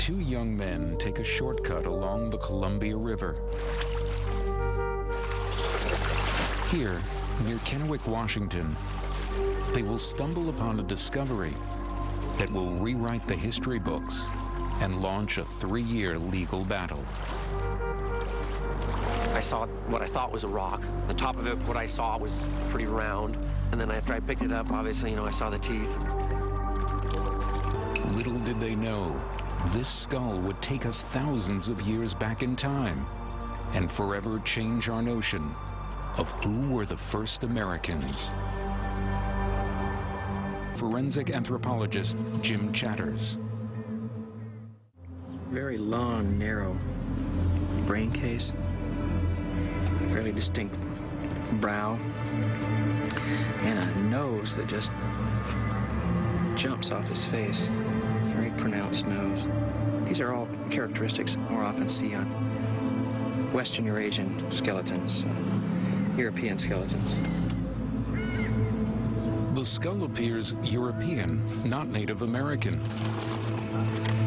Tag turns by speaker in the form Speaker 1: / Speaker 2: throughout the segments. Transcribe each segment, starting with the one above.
Speaker 1: Two young men take a shortcut along the Columbia River. Here, near Kennewick, Washington, they will stumble upon a discovery that will rewrite the history books and launch a 3-year legal battle.
Speaker 2: I saw what I thought was a rock. The top of it, what I saw was pretty round. And then after I picked it up, obviously, I saw the teeth.
Speaker 1: Little did they know, this skull would take us thousands of years back in time and forever change our notion of who were the first Americans. Forensic anthropologist Jim Chatters.
Speaker 3: Very long, narrow brain case, fairly distinct brow, and a nose that just jumps off his face. Very pronounced nose. These are all characteristics more often see on Western Eurasian skeletons, European skeletons.
Speaker 1: The skull appears European, not Native American,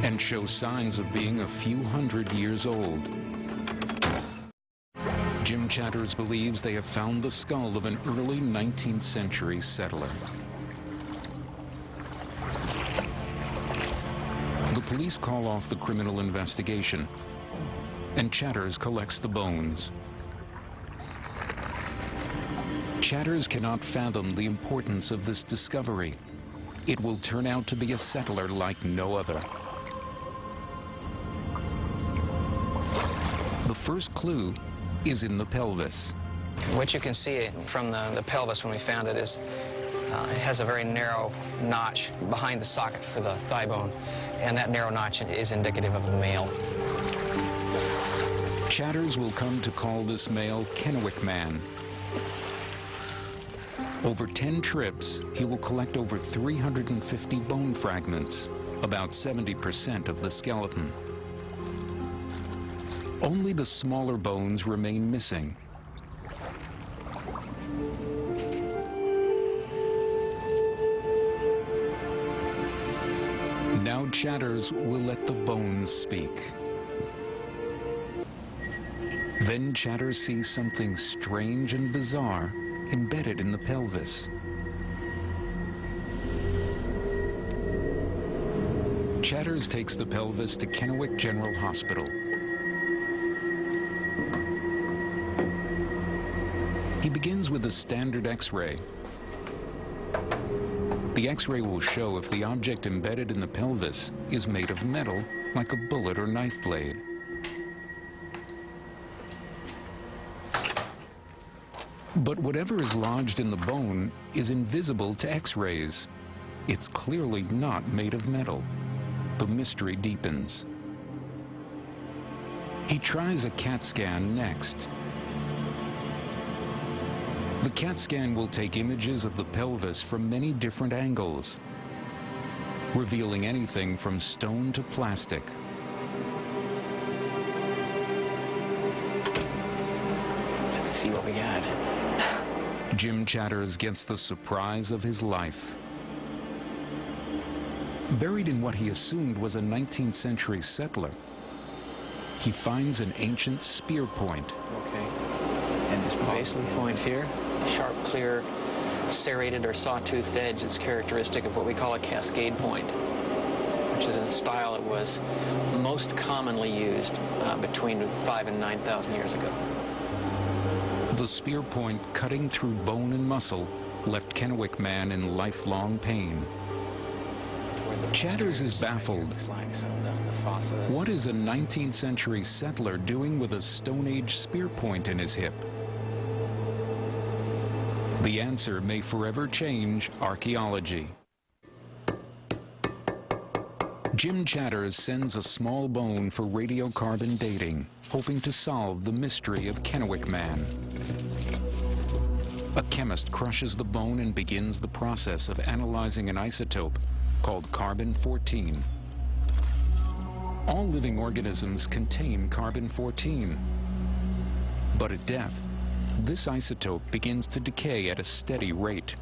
Speaker 1: and shows signs of being a few hundred years old. Jim Chatters believes they have found the skull of an early 19th century settler. The police call off the criminal investigation, and Chatters collects the bones. Chatters cannot fathom the importance of this discovery. It will turn out to be a settler like no other. The first clue is in the pelvis.
Speaker 3: What you can see from the pelvis when we found it is it has a very narrow notch behind the socket for the thigh bone, and that narrow notch is indicative of a male.
Speaker 1: Chatters will come to call this male Kennewick man. Over 10 trips, he will collect over 350 bone fragments, about 70% of the skeleton. Only the smaller bones remain missing. Now Chatters will let the bones speak. Then Chatters sees something strange and bizarre embedded in the pelvis. Chatters takes the pelvis to Kennewick General Hospital. He begins with a standard X-ray. The X-ray will show if the object embedded in the pelvis is made of metal, like a bullet or knife blade. But whatever is lodged in the bone is invisible to X-rays. It's clearly not made of metal. The mystery deepens. He tries a CAT scan next. The CAT scan will take images of the pelvis from many different angles, revealing anything from stone to plastic.
Speaker 3: Let's see what we got.
Speaker 1: Jim Chatters gets the surprise of his life. Buried in what he assumed was a 19th century settler, he finds an ancient spear point.
Speaker 3: Okay, and this basal point here, sharp, clear, serrated or sawtoothed edge is characteristic of what we call a cascade point, which is a style that was most commonly used between 5,000 and 9,000 years ago.
Speaker 1: The spear point cutting through bone and muscle left Kennewick man in lifelong pain. Chatters is baffled. What is a 19th century settler doing with a Stone Age spear point in his hip? The answer may forever change archaeology. Jim Chatters sends a small bone for radiocarbon dating, hoping to solve the mystery of Kennewick man. A chemist crushes the bone and begins the process of analyzing an isotope called carbon-14. All living organisms contain carbon-14. But at death, this isotope begins to decay at a steady rate.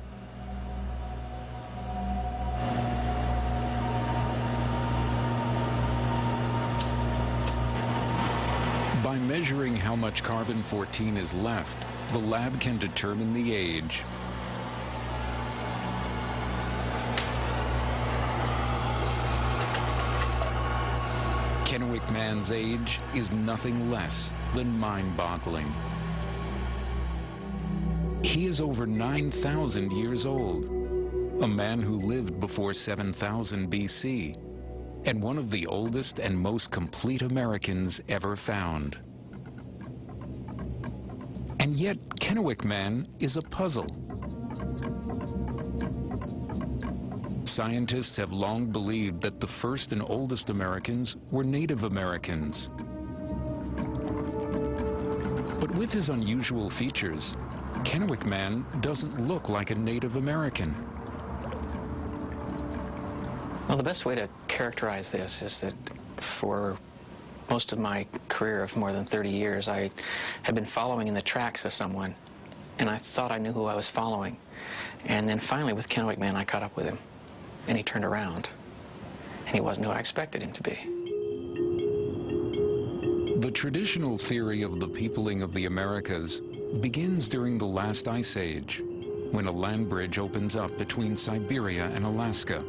Speaker 1: By measuring how much carbon-14 is left, the lab can determine the age. Kennewick man's age is nothing less than mind-boggling. He is over 9,000 years old, a man who lived before 7,000 BC, and one of the oldest and most complete Americans ever found. And yet, Kennewick man is a puzzle. Scientists have long believed that the first and oldest Americans were Native Americans. But with his unusual features, Kennewick man doesn't look like a Native American.
Speaker 3: Well, the best way to characterize this is that for most of my career of more than 30 years, I had been following in the tracks of someone, and I thought I knew who I was following. And then finally, with Kennewick man, I caught up with him, and he turned around, and he wasn't who I expected him to be.
Speaker 1: The traditional theory of the peopling of the Americas begins during the last ice age, when a land bridge opens up between Siberia and Alaska.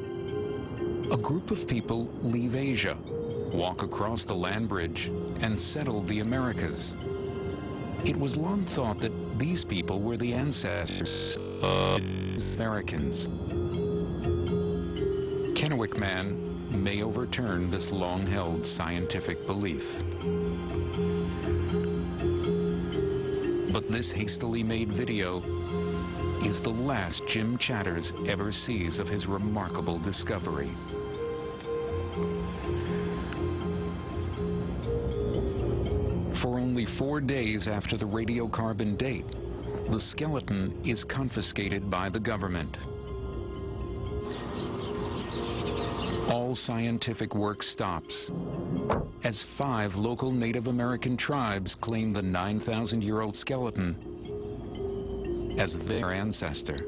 Speaker 1: A group of people leave Asia, walk across the land bridge, and settle the Americas. It was long thought that these people were the ancestors of Americans. Kennewick man may overturn this long-held scientific belief. But this hastily made video is the last Jim Chatters ever sees of his remarkable discovery. For only 4 days after the radiocarbon date, the skeleton is confiscated by the government. All scientific work stops, as 5 local Native American tribes claim the 9,000-year-old skeleton as their ancestor.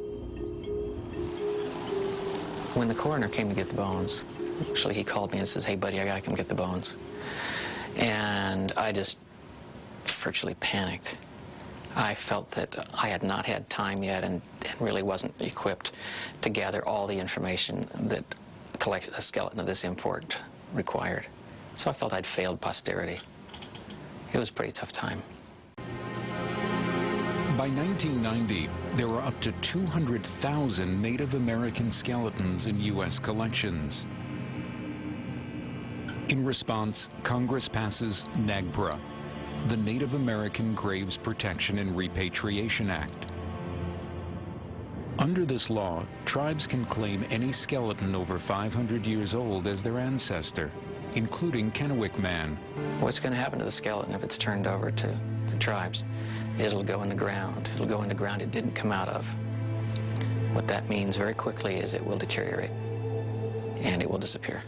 Speaker 3: When the coroner came to get the bones, actually he called me and says, "Hey buddy, I gotta come get the bones." And I just virtually panicked. I felt that I had not had time yet and really wasn't equipped to gather all the information that a skeleton of this import required. So I felt I'd failed posterity. It was a pretty tough time.
Speaker 1: By 1990, there were up to 200,000 Native American skeletons in U.S. collections. In response, Congress passes NAGPRA, the Native American Graves Protection and Repatriation Act. Under this law, tribes can claim any skeleton over 500 years old as their ancestor, including Kennewick man.
Speaker 3: What's going to happen to the skeleton if it's turned over to the tribes? It'll go in the ground. It'll go in the ground it didn't come out of. What that means very quickly is it will deteriorate, and it will disappear.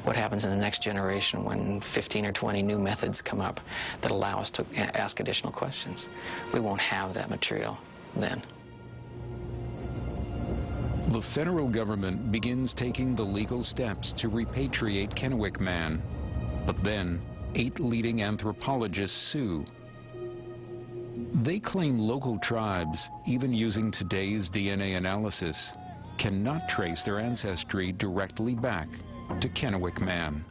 Speaker 3: What happens in the next generation when 15 or 20 new methods come up that allow us to ask additional questions? We won't have that material then.
Speaker 1: The federal government begins taking the legal steps to repatriate Kennewick man, but then 8 leading anthropologists sue. They claim local tribes, even using today's DNA analysis, cannot trace their ancestry directly back to Kennewick man.